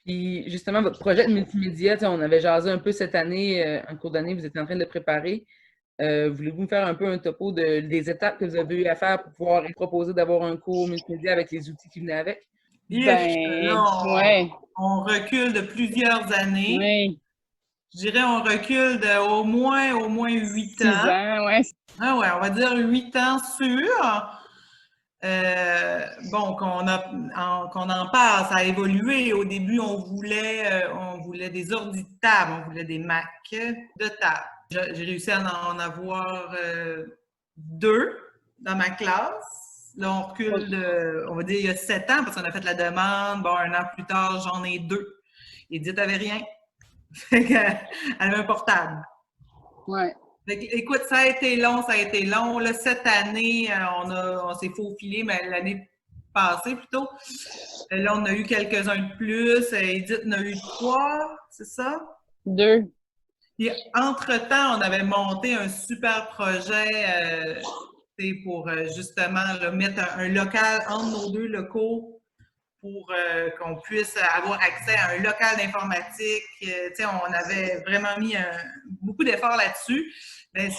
Puis justement, votre projet de multimédia, tu sais, on avait jasé un peu cette année, en cours d'année, vous étiez en train de le préparer. Voulez-vous me faire un peu un topo des étapes que vous avez eu à faire pour pouvoir proposer d'avoir un cours multimédia avec les outils qui venaient avec? Là, Ouais, on recule de plusieurs années. ouais, Je dirais on recule de au moins 8 ans. 6 ans, ouais. Ah ouais, on va dire 8 ans sûrs. Bon, qu'on en parle, ça a évolué. Au début, on voulait des ordi de table, on voulait des Mac de table. J'ai réussi à en avoir 2 dans ma classe. Là, on recule on va dire, il y a 7 ans, parce qu'on a fait la demande. Bon, un an plus tard, j'en ai 2. Edith avait rien. Fait qu'elle avait un portable. Ouais. Écoute, ça a été long, ça a été long. Là, cette année, on s'est faufilé, mais l'année passée plutôt. Là, on a eu quelques-uns de plus. Edith en a eu 3, c'est ça? 2. Puis, entre-temps, on avait monté un super projet pour justement là, mettre un local entre nos 2 locaux pour qu'on puisse avoir accès à un local d'informatique. On avait vraiment mis beaucoup d'efforts là-dessus. Mais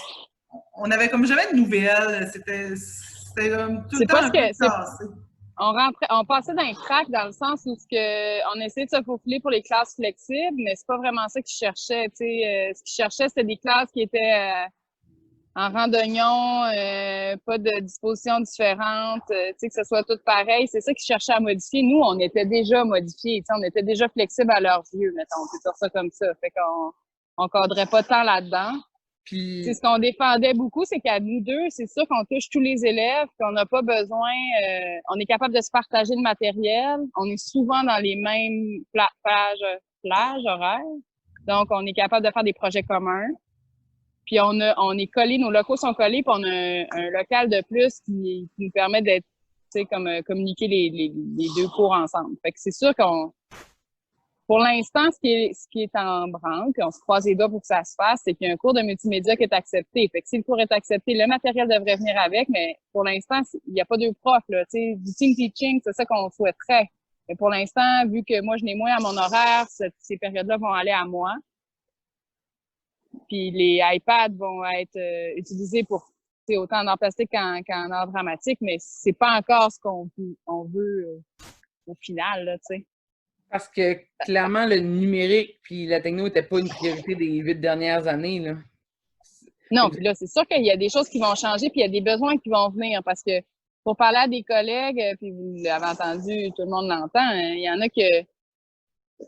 on avait comme jamais de nouvelles. C'était comme tout le C'est temps pas un ce peu que cassé. on passait dans les cracks dans le sens où on essayait de se faufiler pour les classes flexibles, mais c'est pas vraiment ça qu'ils cherchaient. Ce qu'ils cherchaient, c'était des classes qui étaient en rang d'oignon, pas de dispositions différentes, que ce soit tout pareil. C'est ça qu'ils cherchaient à modifier. Nous, on était déjà modifiés, on était déjà flexibles à leurs yeux, mettons, on peut dire ça comme ça. Fait qu'on cadrait pas tant là-dedans. Puis, C'est ce qu'on défendait beaucoup, c'est qu'à nous deux, c'est sûr qu'on touche tous les élèves, qu'on n'a pas besoin, on est capable de se partager le matériel. On est souvent dans les mêmes plages horaires. Donc, on est capable de faire des projets communs. Puis on est collés, nos locaux sont collés, puis on a un local de plus qui nous permet d'être, comme communiquer les deux cours ensemble. Fait que c'est sûr pour l'instant, ce qui est en branle, puis on se croise les doigts pour que ça se fasse, c'est qu'il y a un cours de multimédia qui est accepté. Fait que si le cours est accepté, le matériel devrait venir avec, mais pour l'instant, il n'y a pas deux profs, là. Tu sais, du team teaching, c'est ça qu'on souhaiterait. Mais pour l'instant, vu que moi, je n'ai moins à mon horaire, ces périodes-là vont aller à moi. Puis les iPads vont être utilisés pour autant en art plastique qu'en art dramatique, mais c'est pas encore ce qu'on veut au final, là, tu sais. parce que clairement, le numérique puis la techno n'était pas une priorité des 8 dernières années, là. Non, puis là, c'est sûr qu'il y a des choses qui vont changer, puis il y a des besoins qui vont venir, parce que pour parler à des collègues, puis vous l'avez entendu, tout le monde l'entend, il y en a que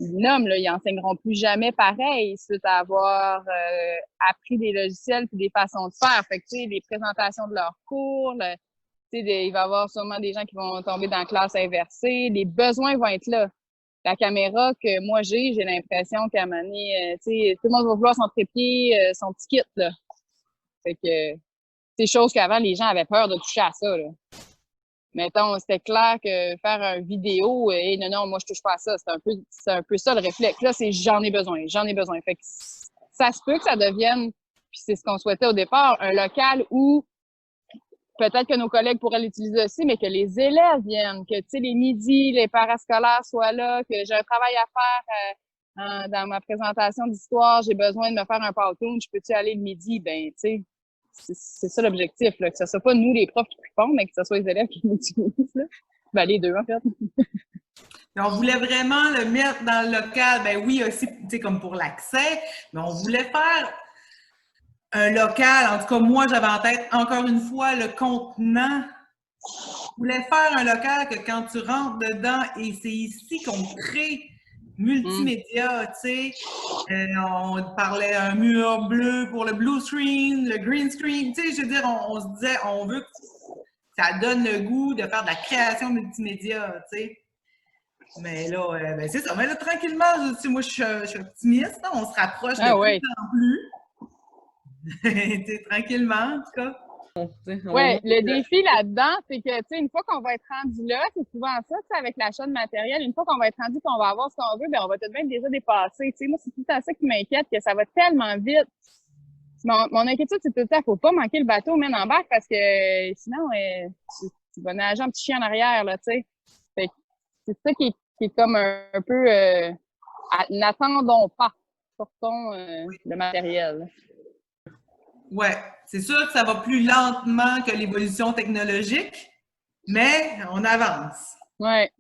ils nomment, là, ils enseigneront plus jamais pareil suite à avoir appris des logiciels puis des façons de faire. Fait que, tu sais, les présentations de leurs cours, il va y avoir sûrement des gens qui vont tomber dans la classe inversée. Les besoins vont être là. La caméra que moi j'ai l'impression qu'à un moment donné, tu sais, tout le monde va vouloir son trépied, son petit kit, là. Fait que c'est chose qu'avant, les gens avaient peur de toucher à ça, là. Mettons, c'était clair que faire une vidéo, et non, non, moi, je touche pas à ça. C'est un peu ça le réflexe. Là, c'est j'en ai besoin, j'en ai besoin. Fait que ça se peut que ça devienne, puis c'est ce qu'on souhaitait au départ, un local où peut-être que nos collègues pourraient l'utiliser aussi, mais que les élèves viennent, que, tu sais, les midis, les parascolaires soient là, que j'ai un travail à faire dans ma présentation d'histoire, j'ai besoin de me faire un PowerPoint, je peux-tu aller le midi? Ben, tu sais, c'est ça l'objectif, là, que ce soit pas nous les profs qui répondent, mais que ce soit les élèves qui l'utilisent, là. Ben, les deux, en fait. On voulait vraiment le mettre dans le local. Ben oui, aussi, tu sais, comme pour l'accès, mais on voulait faire un local. En tout cas, moi, j'avais en tête, encore une fois, le contenant. On voulait faire un local que quand tu rentres dedans, et c'est ici qu'on crée multimédia, tu sais. On parlait un mur bleu pour le blue screen, le green screen. Tu sais, je veux dire, on se disait, on veut que ça donne le goût de faire de la création multimédia, tu sais. Mais là, ben c'est ça. Mais là, tranquillement, moi, je suis optimiste. Hein? On se rapproche de plus en plus. Tranquillement, en tout cas. Ouais, le défi là-dedans, c'est que, tu sais, une fois qu'on va être rendu là, c'est souvent ça, tu sais, avec l'achat de matériel, une fois qu'on va être rendu qu'on va avoir ce qu'on veut, ben on va tout de même déjà dépasser. Tu sais, moi, c'est tout à ça qui m'inquiète, que ça va tellement vite. Mon inquiétude, c'est tout le temps, faut pas manquer le bateau, même en barque, parce que sinon, tu vas nager un petit chien en arrière, là, tu sais. Fait que c'est ça qui est comme un peu n'attendons pas. Sortons le matériel. Ouais, c'est sûr que ça va plus lentement que l'évolution technologique, mais on avance. Ouais.